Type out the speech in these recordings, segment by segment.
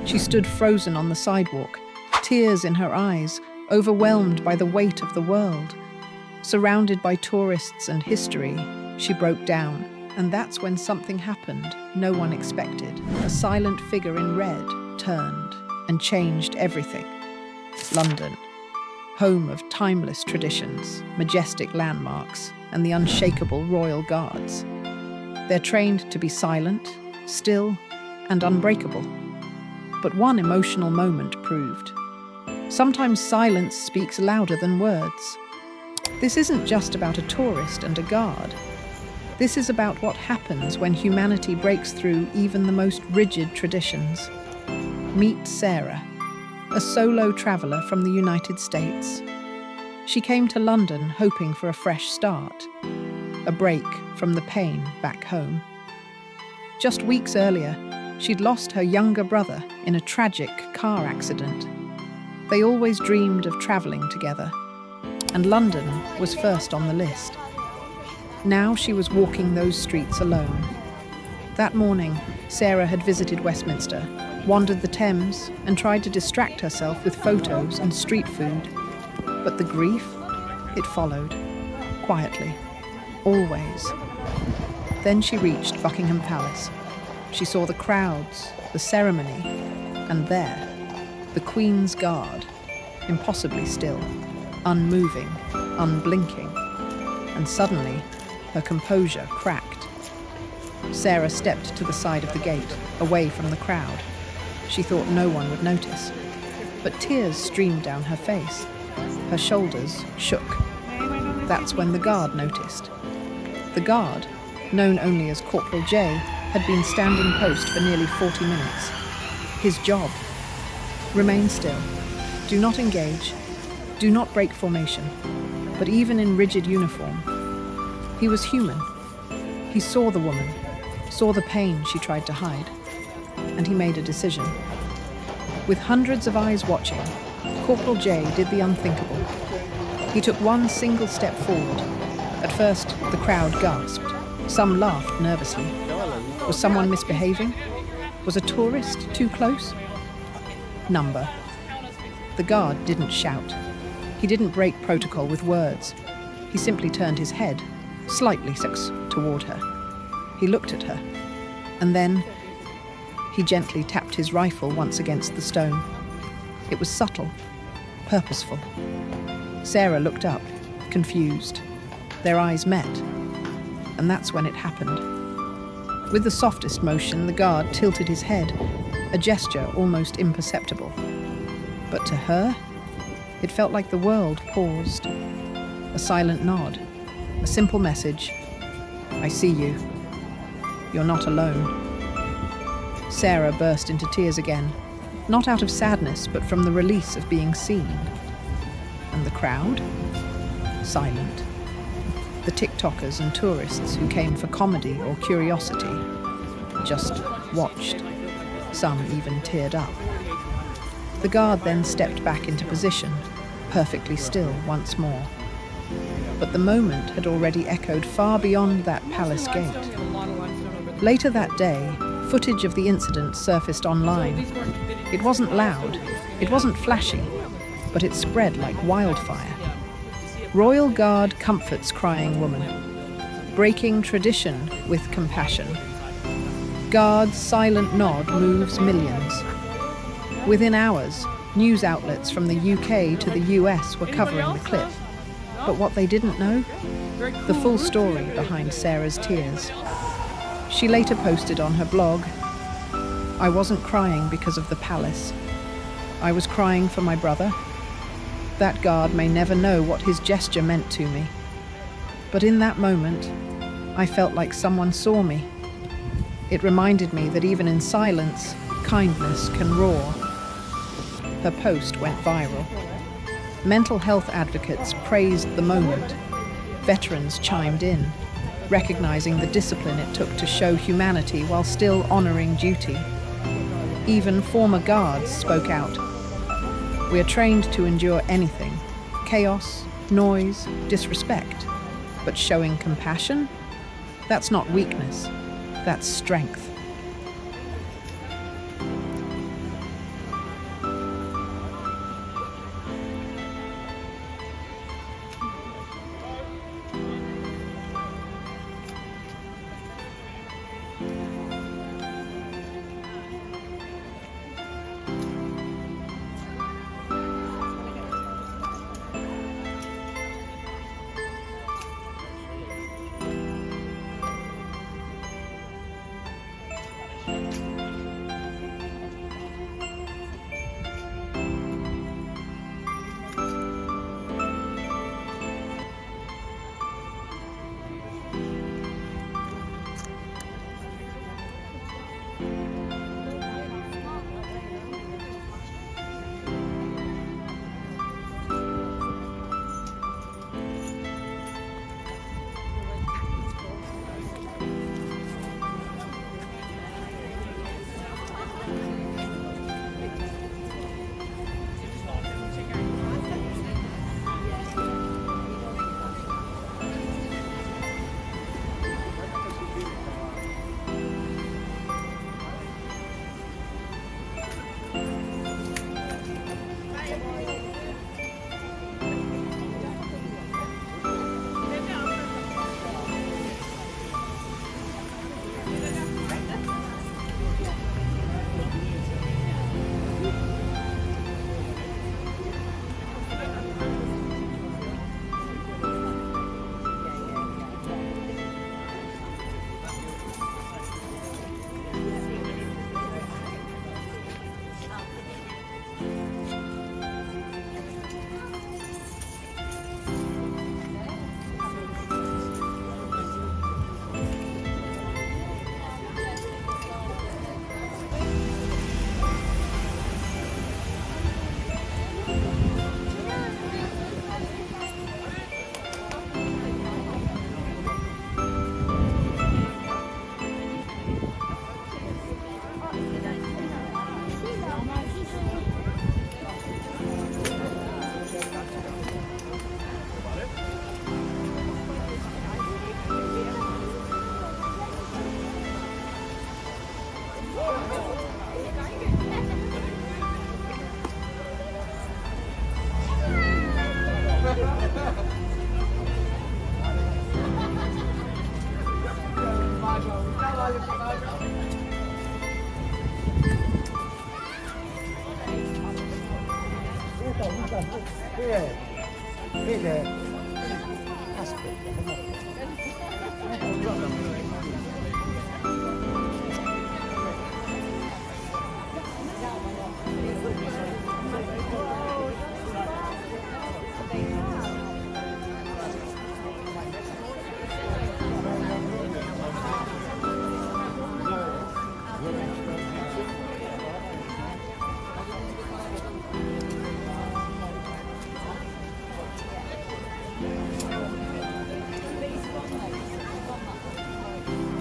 She stood frozen on the sidewalk, tears in her eyes, overwhelmed by the weight of the world. Surrounded by tourists and history, she broke down. And that's when something happened no one expected. A silent figure in red turned and changed everything. London, home of timeless traditions, majestic landmarks, and the unshakable royal guards. They're trained to be silent, still, and unbreakable. But one emotional moment proved. Sometimes silence speaks louder than words. This isn't just about a tourist and a guard. This is about what happens when humanity breaks through even the most rigid traditions. Meet Sarah, a solo traveller from the United States. She came to London hoping for a fresh start, a break from the pain back home. Just weeks earlier, she'd lost her younger brother in a tragic car accident. They always dreamed of travelling together, and London was first on the list. Now she was walking those streets alone. That morning, Sarah had visited Westminster, wandered the Thames, and tried to distract herself with photos and street food. But the grief, it followed, quietly, always. Then she reached Buckingham Palace. She saw the crowds, the ceremony, and there, the Queen's Guard, impossibly still, unmoving, unblinking. And suddenly, her composure cracked. Sarah stepped to the side of the gate, away from the crowd. She thought no one would notice. But tears streamed down her face. Her shoulders shook. That's when the guard noticed. The guard, known only as Corporal J, had been standing post for nearly 40 minutes. His job: remain still. Do not engage. Do not break formation. But even in rigid uniform, he was human. He saw the woman, saw the pain she tried to hide, and he made a decision. With hundreds of eyes watching, Corporal J did the unthinkable. He took one single step forward. At first, the crowd gasped. Some laughed nervously. Was someone misbehaving? Was a tourist too close? Number. The guard didn't shout. He didn't break protocol with words. He simply turned his head, slightly toward her. He looked at her, and then he gently tapped his rifle once against the stone. It was subtle, purposeful. Sarah looked up, confused. Their eyes met, and that's when it happened. With the softest motion, the guard tilted his head, a gesture almost imperceptible. But to her, it felt like the world paused. A silent nod, a simple message: I see you. You're not alone. Sarah burst into tears again, not out of sadness, but from the release of being seen. And the crowd? Silent. The TikTokers and tourists who came for comedy or curiosity just watched. Some even teared up. The guard then stepped back into position, perfectly still once more. But the moment had already echoed far beyond that palace gate. Later that day, footage of the incident surfaced online. It wasn't loud, it wasn't flashy, but it spread like wildfire. Royal Guard comforts crying woman, breaking tradition with compassion. Guard's silent nod moves millions. Within hours, news outlets from the UK to the US were covering the clip. But what they didn't know? The full story behind Sarah's tears. She later posted on her blog, I wasn't crying because of the palace. I was crying for my brother. That guard may never know what his gesture meant to me. But in that moment, I felt like someone saw me. It reminded me that even in silence, kindness can roar. Her post went viral. Mental health advocates praised the moment. Veterans chimed in, recognizing the discipline it took to show humanity while still honoring duty. Even former guards spoke out. We are trained to endure anything: chaos, noise, disrespect. But showing compassion? That's not weakness, that's strength.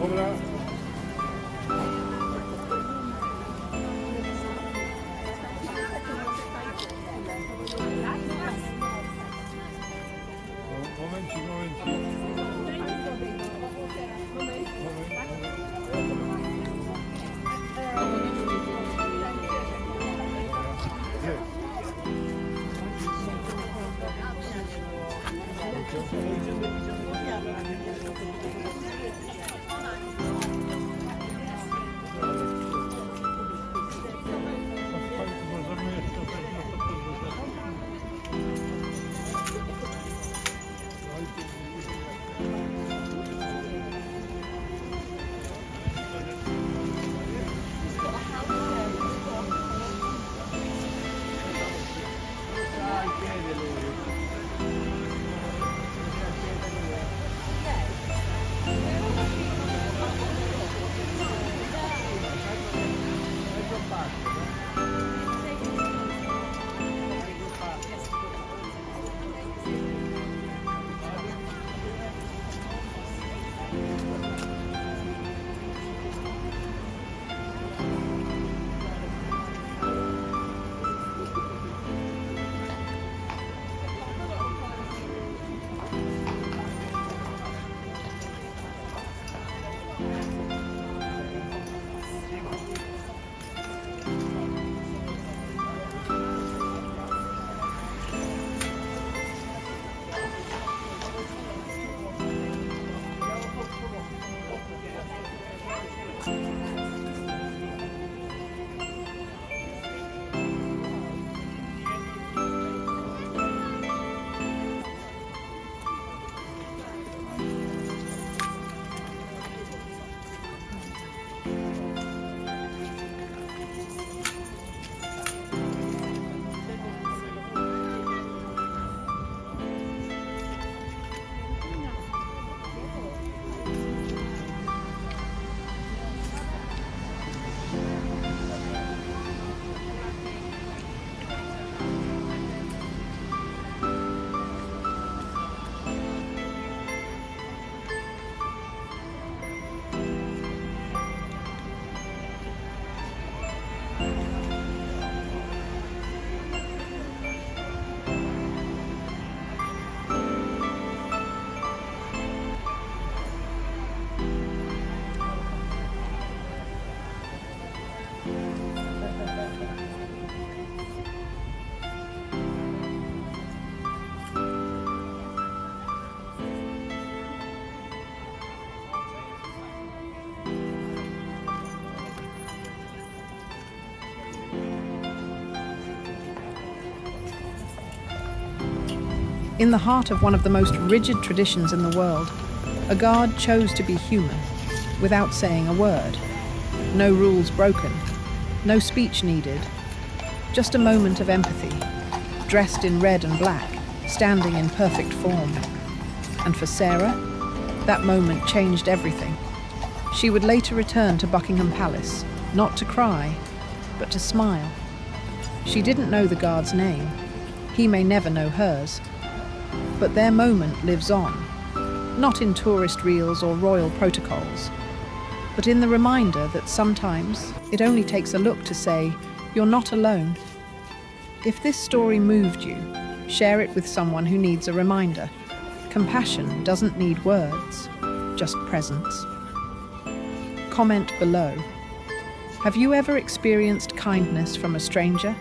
Dobra. In the heart of one of the most rigid traditions in the world, a guard chose to be human, without saying a word. No rules broken, no speech needed, just a moment of empathy, dressed in red and black, standing in perfect form. And for Sarah, that moment changed everything. She would later return to Buckingham Palace, not to cry, but to smile. She didn't know the guard's name. He may never know hers. But their moment lives on, not in tourist reels or royal protocols, but in the reminder that sometimes it only takes a look to say, "You're not alone." If this story moved you, share it with someone who needs a reminder. Compassion doesn't need words, just presence. Comment below. Have you ever experienced kindness from a stranger?